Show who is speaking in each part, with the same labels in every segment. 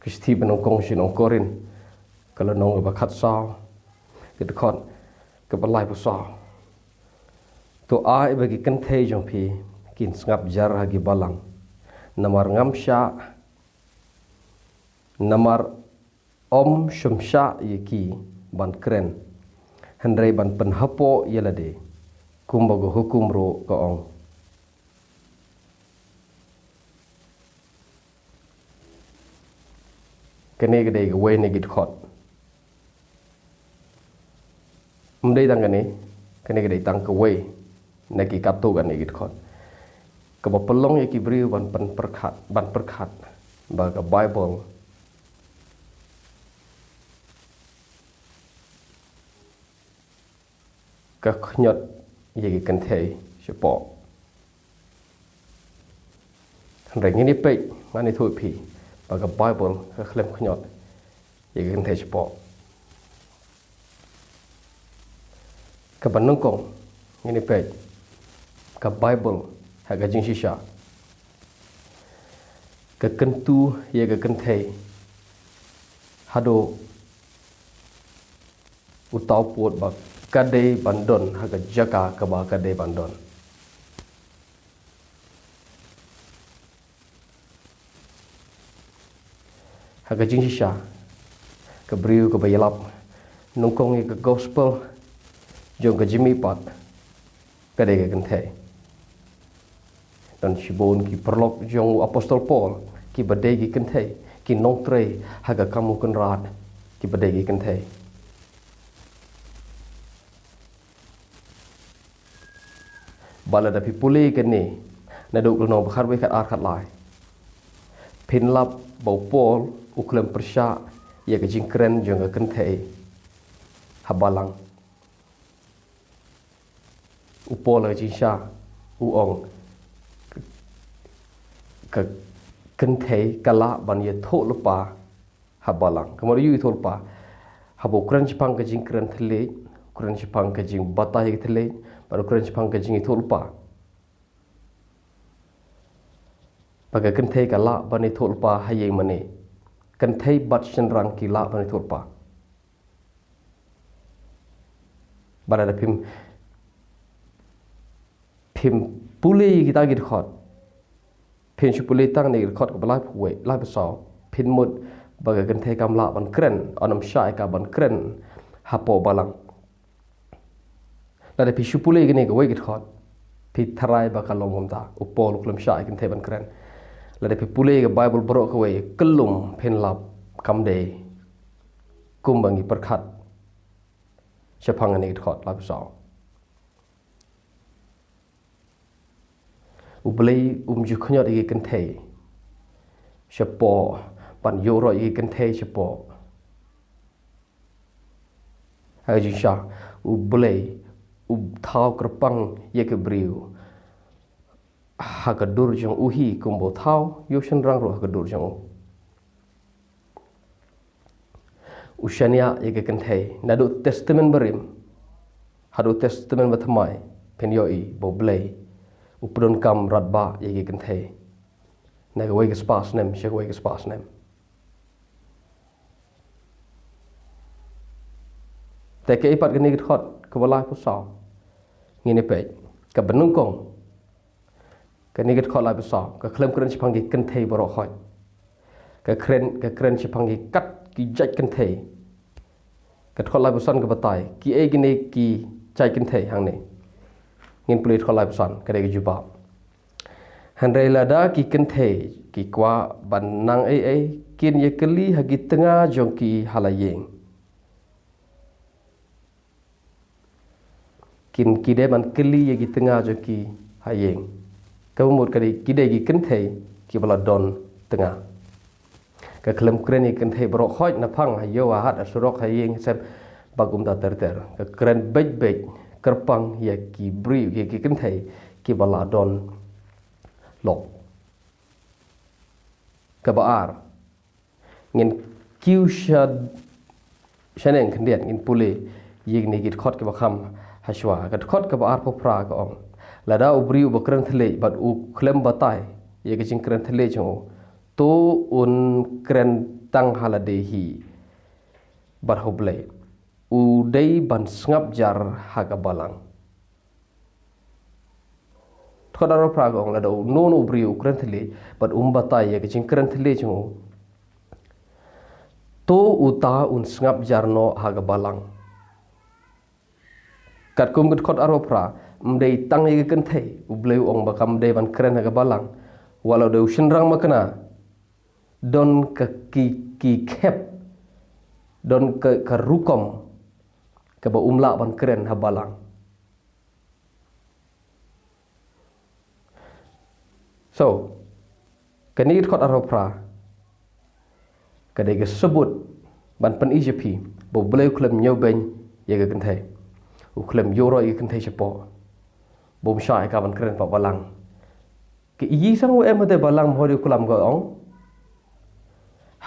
Speaker 1: Kisti benongkong sinong korin kalau nong bakat sao kita kon kepalai pusau tu ai bagi kentei jong pi kin ngap jar hagi balang namar ngamsha namar om shumsha yeki ban kren hendrai ban penhapo yelade kumbago hukum ro ko ong kene gede we negit khot mdei tang kene gede tang ke we nagi katu kan negit khot ke pelong yeki bri ban perkhat baga bible ke khnyot yeki kentei sepo hendrai ngini pe ngani thui pi baga bible ke klem khnyot yeki kentei sepo ke banungkong ngini pe ke bible haga jing shisha ke kentu yeki kentei hado utau puot bak kadai bandon haga jaka ke ba kadai bandon haga jing shisha ke briu ke bayalap nungkong ke gospel jong ke jimi pat kadai ke kentei dan shibon ki perlok jong apostol Paul ki badai ki kentei ki nongtre haga kamu kenrat ki badai ki kentei bala da pipuli kene na duk lu no bakhar we kat ar khat lai pin lap bau Paul uklem persya ya ke jingkren jong ke kentei habalang upol ke jinsha uong ke kentei kala ban ye tho lupa habalang kamar yu tho lupa habo kran chipang ke jingkren thele kran chipang ke jing batai ke thele baru kran chipang ke jing tho lupa paga kentei kala ban ye tho lupa haye mane kentei bat senrang kila ban ye tho lupa bara pim puli kita git khot pin puli tang ni khot ko lai phuwe lai pasau pin mut baga kentei kamla ban kren onam shai ka ban kren hapo balang lada pi puli gini ko we git khot pi tharai ba kalom homta upol klum shai kentei ban kren lada pi puli ke bible bro ko we kelum pin lap kamde kumbangi perkhat chapangani git khot lai pasau ublei ju khnyot igi kentei sepo pan yoro igi kentei sepo haji sha ublei thau kerpang ye ke briu ha ka dur jong uhi kumbo thau yo shen rang ro ha ka dur jong ushania ye ke kentei nadu testament berim hadu testament batmai pen yoi bo blei updon kam radba yegi kentei naga wege spas nem shek wege spas nem te ke ipat geni git khot ke balai pusau ngini pe ke benungkong ke ni git khot lai pusau ke klem kren chipang gi kentei boro khot ke kren chipang gi kat ki jaj kentei ke khot lai pusan ke batai ki e gini ki jaj kentei hang ni ngin pelit kholai pesan kadai ke juba handai lada ki kentei ki kwa ban nang kin ye keli hagi tengah jong ki halayeng kin kide ban keli ye gi tengah jong ki hayeng kamut kadai kide gi kentei ki bala don tengah ka klem kren ye kentei bro khoj na phang hayo hat asurok hayeng sem bagum da ter ka kren bej kerpang ya ki bri ya ki kentei ki bala don lok ka baar ngin kiu shad shaneng khndian ngin pule yig ni git khot ke bakham hashwa ka khot ka baar phopra ka ong lada ubri u bakran thle bat u khlem batai ye ke jing kran thle jo to un kren tang haladehi barhoblay udai ban sngap jar haga balang thodaro pragong la do nono brio kranthle but umbatai ya kicing kranthle chung to uta un sngap jarno haga balang kat kum kat khot aropra mdei tang ye kan thei ubleu ong bakam dei ban kren haga balang walau de ushinrang makna don ka ki khep don ka rukom ka ba umla ban kren ha balang so kanit khot aropra kadai sebut ban pen IGP bo bleu klem nyobeng ye kan thei u klem yoro ye kan thei chapo bom sha ka ban kren pa balang ke yi sang em de balang ho de kulam go ong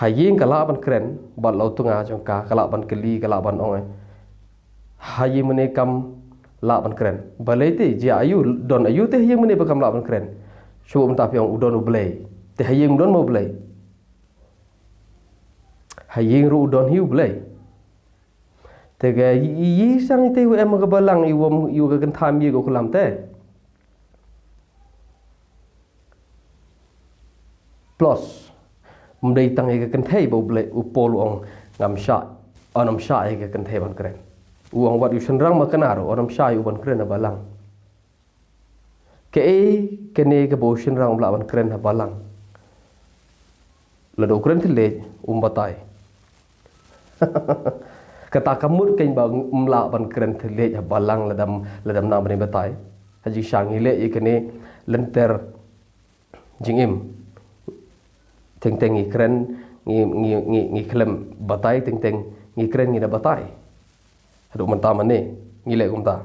Speaker 1: haying kala ban kren bal lau tunga jong ka kala ban keli kala ban ong hayi mene kam la ban kren balete je ayu don ayu te haying mene bakam la ban kren shu um ta pyong udon u blei te haying don mo blei haying ru udon hiu blei te ga yi sang te em ga balang i wom yu ga kan tham yi go kulam te plus mdei tang ye kan thei bo ble upol ong ngam sha onam sha ye kan thei ban kren uang wat yu senrang ma kanaro onam sha yu ban kren balang ke kene ke bo senrang bla ban kren balang la do kren thile batai kata kamut kain bang umla ban kren thile balang ladam na bani batai haji shang ile ye kene lenter jingim teng ngi kren ngi klem batai teng ngi kren ngi na batai hadu manta mane ngi le kumta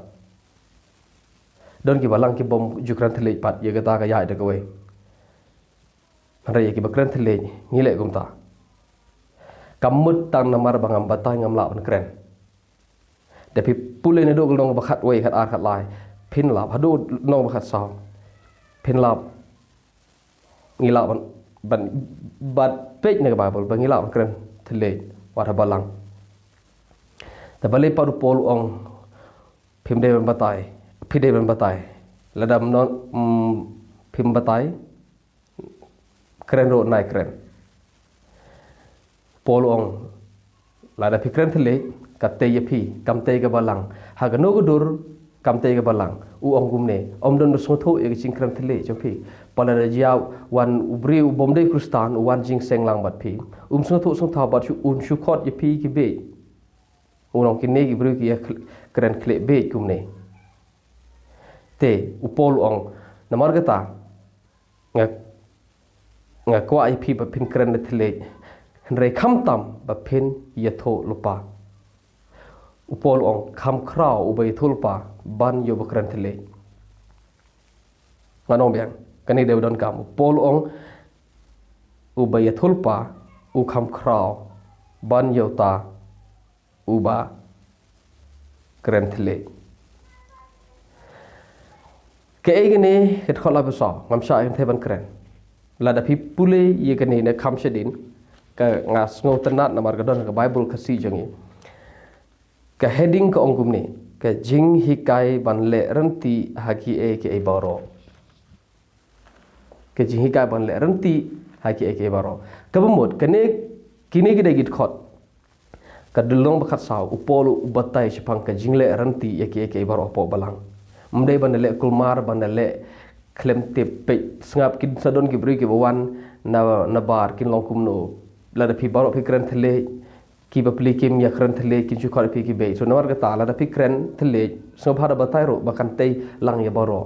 Speaker 1: don ki balang ki bom jukran thele pat ye gata ka ya de kowe re ki bakran thele ngi le kumta kamut tang namar bangam batai ngam la ban kren de pi pule ne do glong bakhat we khat ar khat lai pin lap hadu no bakhat sa pin lap ngi la ban bat pej ne ba bol bangi la kren thele wa balang ta bale paru pol ong phim de ban batai phi de ban batai ladam non phim batai kren ro nai kren pol ong lada phi kren thele katte ye phi kamte ga balang ha ga no dur kamte ga balang u ong gumne om don so tho e ching kren thele chom phi palada jiao wan ubri bomde kristan wan jing seng lang bat phi so tho song tha bat shu khot ye phi ki be unong ki ne ki bru ki kren kle be kumne te upol ong namar gata nga kwa ye phi ba phin kren thele re kham tam ba phin ye tho lupa upol ong kham krau ubay thulpa ban yo ba kren thele nganong biang kani dew don kam pol ong ubay thulpa u kham krau ban yota uba kren thele ke egene het khola beso ngam sha em theban kren la da phi pule ye kani ne kham shedin ka ngas ngo tanat namar gadon ka bible khasi jangi ka heading ka ongkum ni ka jing hikai ban le ranti haki e ke e baro ke jing hikai ban le ranti haki e ke baro ka bumut kane kini gida git khot ka dulong bakhat saw upolo ubatai chipang ka jing le ranti e ke baro po balang mdei ban le kulmar ban le klem te pe sngap kin sadon ki bri ki bawan na bar kin longkum no la da phi baro phi kren thele ki bapli kim ya kren thele kin chu khar phi ki be so nawar ga ta la da phi kren thele so phara batai ro bakan tei lang ya baro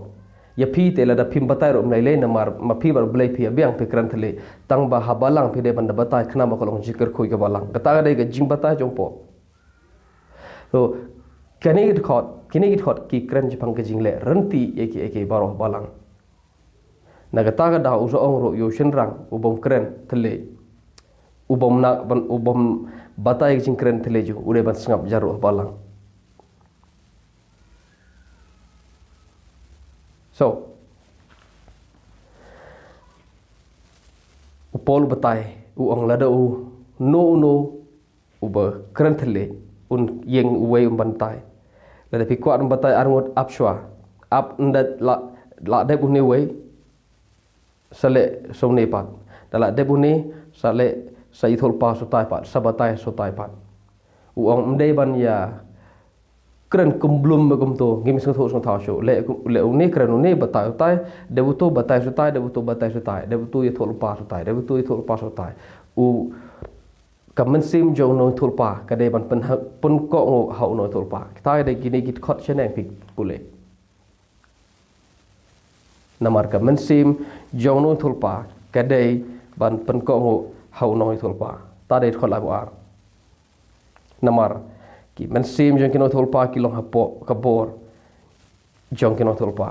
Speaker 1: ya phi te la da phim batai ro mlai le na mar ma phi bar blai phi abyang phi kren thele tang ba ha balang phi de ban da batai khna ma kolong jikar khoi ga balang ga ta ga de ga jing batai jongpo so kini git khot ki kren jipang ka jingle ranti eke baro balang naga ta ga da uso ong ro yo shin rang ubom kren thele ubom batai jing kren thele ju ure ban sngap jaru balang so upol batai u ong lada u no uba kerentele un yeng uwe bantai la pi kuat bantai arngot apshwa ap ndat la de bunni we sale somne pat dala de bunni sale sai thol pa so tai pat sabatai so tai pat uang mdei ban ya keren kumblum bagum to ngim sung thong thao sho le uni keren uni batai tai debuto batai so tai debuto batai so tai debuto ye thol pa so tai debuto ye thol pa so tai u kamen sim jong no thol pa ka de ban pun ko ngo hau no thol pa tai de gini git khot cheneng pik pule namar kamen sim jong no thol pa ka de ban pun ko ngo hau no thol pa ta de khot la war namar ki men sim jong kino tholpa ki long hapo kabor jong kino tholpa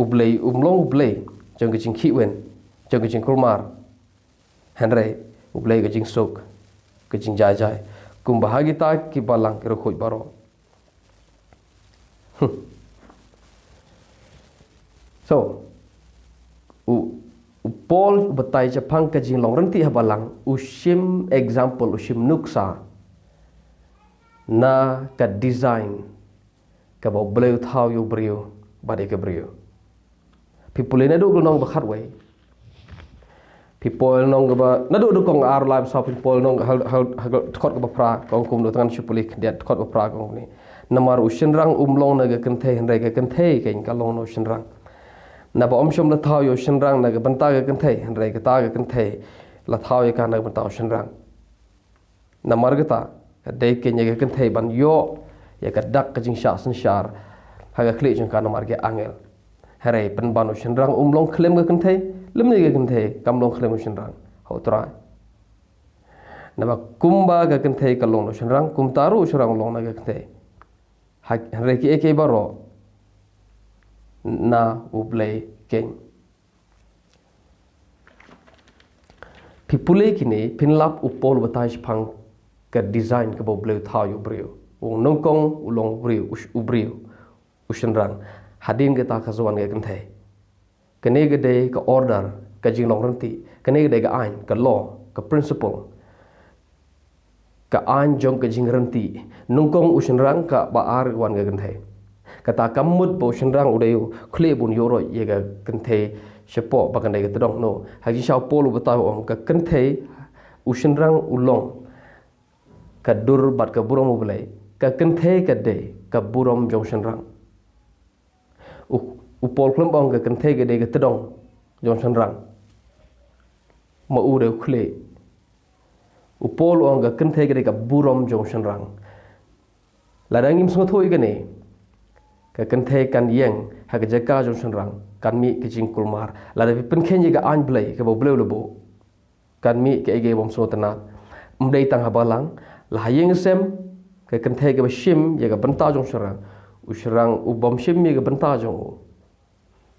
Speaker 1: ublei umlong ublei jong ki jing khiwen jong ki jing kulmar henre ublei ki jing sok ki jing jai jai kum bahagita ki balang ki rokhoi baro so u Paul batai Jepang ka jing long renti habalang ushim example ushim nuksa na ka design ka bo bleu thau yu brio bade ka brio people ne do nong ba khat wei people nong ba na do kong ar live shop people nong hal khot ka ba pra kong kum do tangan chupulik dia khot ba pra kong ni namar ushin rang umlong na ga kan the hen re ka kan the ka ka long no shin rang na ba om shom la thau yu shin rang na ga ban ta ga kan the hen re ka ta ga kan the la thau ya ka na ban ta shin rang namar ga ta dei ke nyege kan thei ban yo ya ka dak ka jing sha san shar ha ga kle jing ka na mar ge angel hare pen ban o shin rang umlong khlem ga kan thei lim ne ge kan thei kam long khlem o shin rang ho tra na ba kumba ga kan thei ka long o shin rang kum taru o shin rang long na ga kan thei ha hare ki eke baro na ublei ken pipule kini pinlap upol batai phang ka design ka bo bleu thau yu brio u nong kong u long brio u brio u shin rang hadin ga ta khazwan ga kan thai kane ga de ka order ka jing long ranti kane ga de ga ain ka law ka principle ka ain jong ka jing ranti nong kong u shin rang ka ba ar wan ga kan thai ka ta kamut bo shin rang u de khle bun yo ro ye ga kan thai shepo ba kan de ga tdong no ha ji shao polu ba ta om ka kan thai u shin rang u long ka dur bat ka burom ublai ka kenthe ka de ka burom jong shan rang u pol klom bong ka kenthe ka de ka tdong jong shan rang ma u de khle u pol ong ka kenthe ka de ka burom jong shan rang la dang im so thoi ka ne ka kenthe kan yeng ha ka jaka jong shan rang kan mi ka jing kulmar la de pen khen ye ka an blai ka bo bleu lo bo kan mi ka ege bom so tana mdei tang habalang la yeng sem ka kan the ga shim ye ga banta jong sharang ushrang u bom shim ye ga banta jong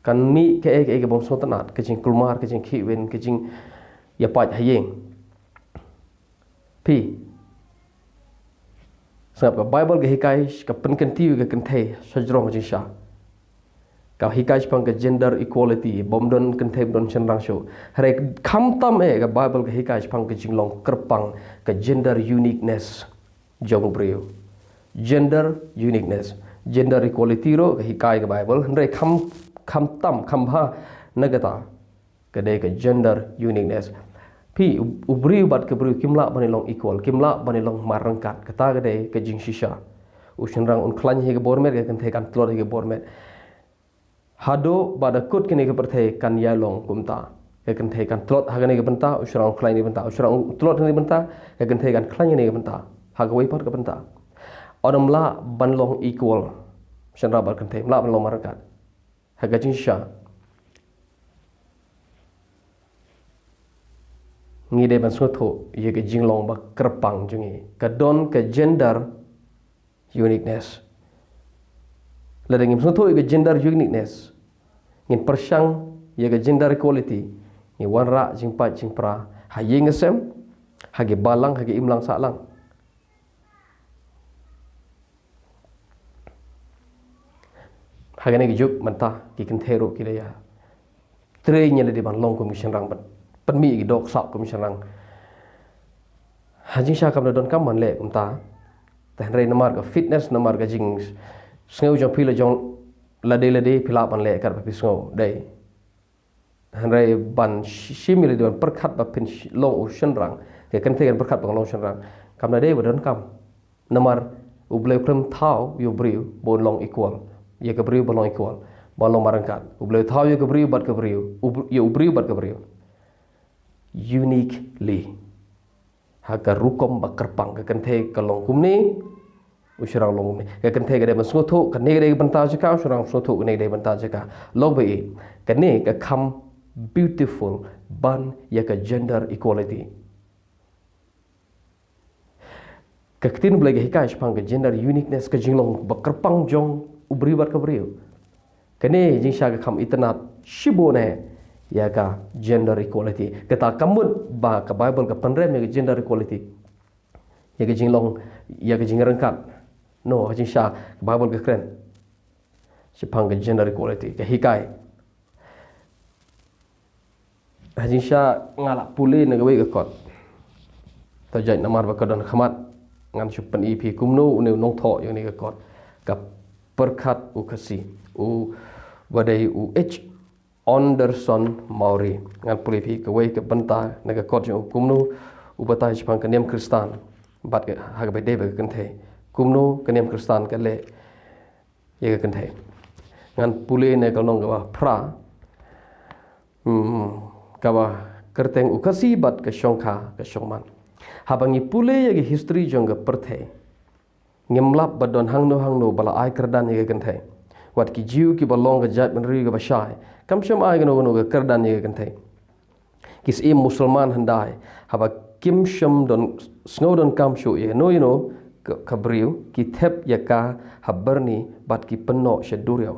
Speaker 1: kan mi ka e ga bom so tanat ka jing kulmar ka jing khiwen ka jing ya pa hayeng pi sab ka bible ga hikai ka pen kan ti ga kan the sajrong ji sha ka hikai pang ka gender equality bom don kan the don chenrang sho hare kham tam e ga bible ga hikai pang ka jing long kerpang ka gender uniqueness jong brio gender uniqueness gender equality ro ka hikai ga bible hare kham tam kham ha nagata ka de ka gender uniqueness pi ubri bat ka brio kimla bani long equal kimla bani long marangkat kata ga de ka jing shisha ushenrang un khlan he ga bormet ga kan the kan tlor he ga bormet hado bada kut kini ke perthai kan ya long kumta ke kan thai kan tlot hagani ke benta usrang khlai ni benta usrang tlot ni benta ke kan thai kan khlai ni ke benta hagawai par ke benta odam la ban long equal shanra bar kan thai la ban long marakat hagajin sha ngi de ban sotho ye ke jinglong ba kerpang jungi ka don ke gender uniqueness la dengim sotho ye ke gender uniqueness ngin persang ye ke gender equality ni wanra jingpa jingpra ha yeng sem ha ge balang ha ge imlang salang ha ge ne ge juk manta ki kan thero ki ya tre nya le de ban long ko mission rang ban pan mi gi dok sap ko mission rang hajing sha kam don kam man le umta tan rei namar ka fitness namar ka jing sneu jong phila jong lade phila pan le kar pa pisngo dei han rei ban shimile don perkhat ba pin long u shen rang ke kan the kan perkhat ba long shen rang kam na dei ba don kam namar u ble pram thau yu briu bon long equal ye ka briu bon long equal bon long marangkat u ble thau ye ka briu bat ka briu u briu bat ka briu uniquely haka rukom bakarpang ka kan the ka long kum ni usirang long ni ka kan the ka de man sotho ka ne de banta jaka usirang sotho ka ne de banta jaka log be ka ne ka kham beautiful ban ya ka gender equality ka tin blai ga hikai spang ka gender uniqueness ka jinglong bakarpang jong ubri bat ka briu ka ne jing sha ka kham itnat shibo ne ya ka gender equality kata kamut ba ka bible ka panrem ya gender equality ya ka jinglong ya ka jingrangkat no hajing sha bible ka kren sipang ka gender equality ka hikai hajing sha ngala puli na gawe ka kot ta jai namar ba ka don khamat ngan chupan ep kumno ne nong tho yang ni ka kot ka perkhat u khasi u wadai u h Anderson Maori ngan pulipi ke wei ke benta naga kot jong kumnu ubata jipang ke niam Kristan bat ke ha be de be kan the kumnu ke niam Kristan ke le ye ke kan the ngan puli ne kalong ka pra ka ba kerteng ukasi bat ke shongkha ke shongman habangi puli ye history jong ke perthe ngimlap badon hangno bala ai kerdan ye ke kan the wat ki jiu ki balong ka jat benri ka bashai kam sham ai gano ka kerdan ye kan thai kis im musliman handai haba kim sham don snowdon kam shu ye no ka briu ki thep ya ka habarni bat ki penno shedurio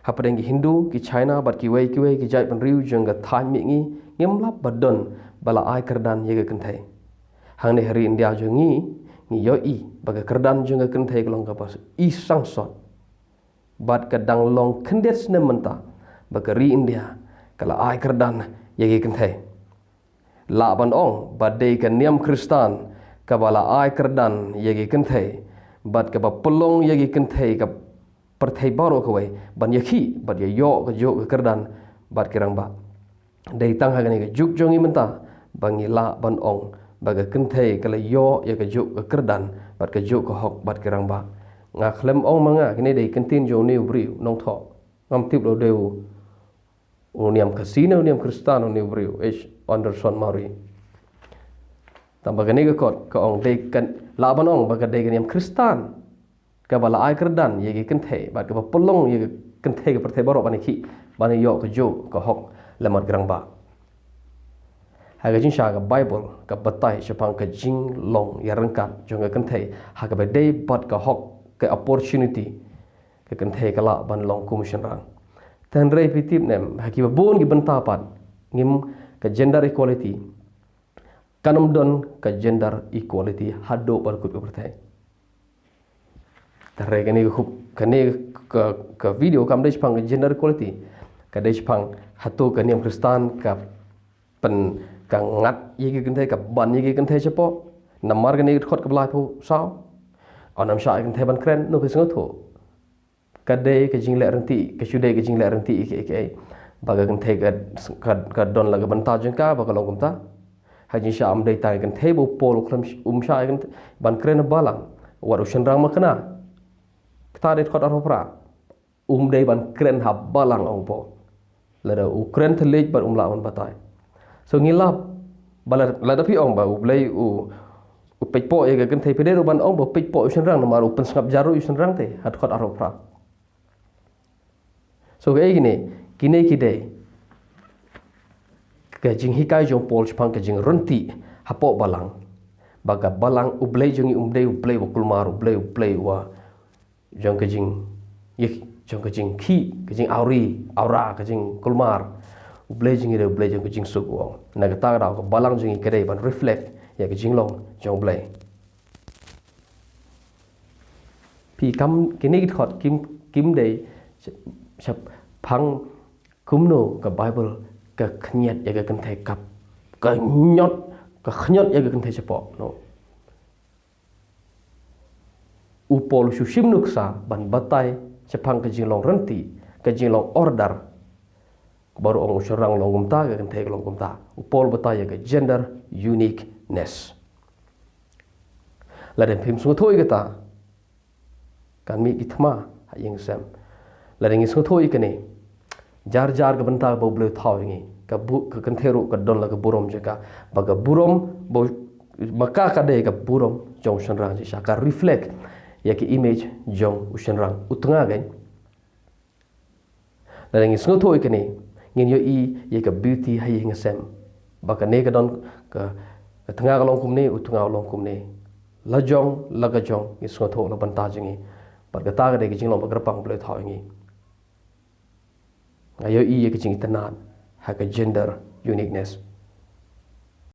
Speaker 1: hapadeng ki hindu ki china bat ki wei ki jat benri jeng ka thai mi ngi ngem lap badon bala ai kerdan ye kan thai hang ne hari india jongi ni yo I baga kerdan jeng ka kan thai kalong ka pas I sang sot bat kadang long kendes ne menta bakari India kala ai kerdan yagi kenthai la ban ong badai ka niam Kristan ka bala ai kerdan yagi kenthai bat ka pelong yagi kenthai ka perthai baro ka wei ban yakhi bat ya yo ka jo ka kerdan bat kirang ba dei tang ha ka juk jongi menta bangi la ban ong baga kenthai kala yo ya ka jo ka kerdan bat ka jo ka hok bat kirang ba nga khlem ong manga kini dei kentin jo ne briu nong tho ngam tip lo deu uniam kasino uniam kristano ne briu h Anderson Maori tamba gani ka kot ka ong dei kan laban ong baga dei uniam kristan ka bala ai kerdan ye gi kenthe ba ka polong ye kenthe ka perthe baro bani ki bani yo ka jo ka hok lemar grang ba haga jin sha ka bible ka batai chapang ka jing long ya rangkat jo ga kenthe ha ka ba dei bat ka hok ke opportunity ke kan the kala ban long commission rang tan rei pitip nem haki bon gi banta pat ngim ke gender equality kanum don ke gender equality hado bar kut bertai tare gani khub kani ke video kam dei pang gender equality ka dei pang hatu ke niam kristan ka pen ka ngat ye gi kan the ka ban ye gi kan the chapo namar gani khot ka blai phu sao onam sha kan the ban kren no pis ngotho kadai ke jing le renti ke sudai ke jing le renti ke baga kan the ka don laga banta jengka baga long kumta haji sha am dai tai kan the bo pol khlam sha kan ban kren balang war ushan rang makna ta dei khot arofra dai ban kren ha balang ong po lada ukren thelej bar la on batai so ngilap bala lada pi ong ba blai pekpo ye kan thei pede ban ong bo pekpo ushan rang namar pen sngap jaru ushan rang te hat khot arofra so ke gini kine kide ke jing hikai jong pol chpang ke jing runti hapo balang baga balang ublei jongi ublei wa kulmar ublei wa jong ke jing ye jong ke jing khi ke jing aura ke jing kulmar ublei jing ide ublei jong ke jing suk wa na ga ta ra ko balang jing kede ban reflect ya ke jing long jong blei pi kam kini git khot kim dei chap phang kumno ka bible ka khnyat ya ka kan thai kap ka nyot ka khnyot ya kan thai chapo no upol shushim nuksa ban batai chapang ka jinglong ranti ka jinglong order baru ong usyarang long gumta ka kan thai long gumta upol batai ka gender uniqueness la den phim su thoi ka kan mi ithma hayeng sam la den su thoi ka ne jar jar ka banta bo ble thawingi ka bu ka kan theru ka don la ka burom jaka baga burom bo maka ka de ka burom jong shanrang ji ka reflect ya ki image jong ushanrang utnga gan la den su thoi ka ne ngin yo I ye ka beauty hayeng sam baga ne ka don ka tanga ka long kum ne utnga long kum ne la jong la ga jong ni su tho la banta jingi baga ta ga de ki jinglong baga pang ble thawingi ayo I ye ka jing tanan ha ka gender uniqueness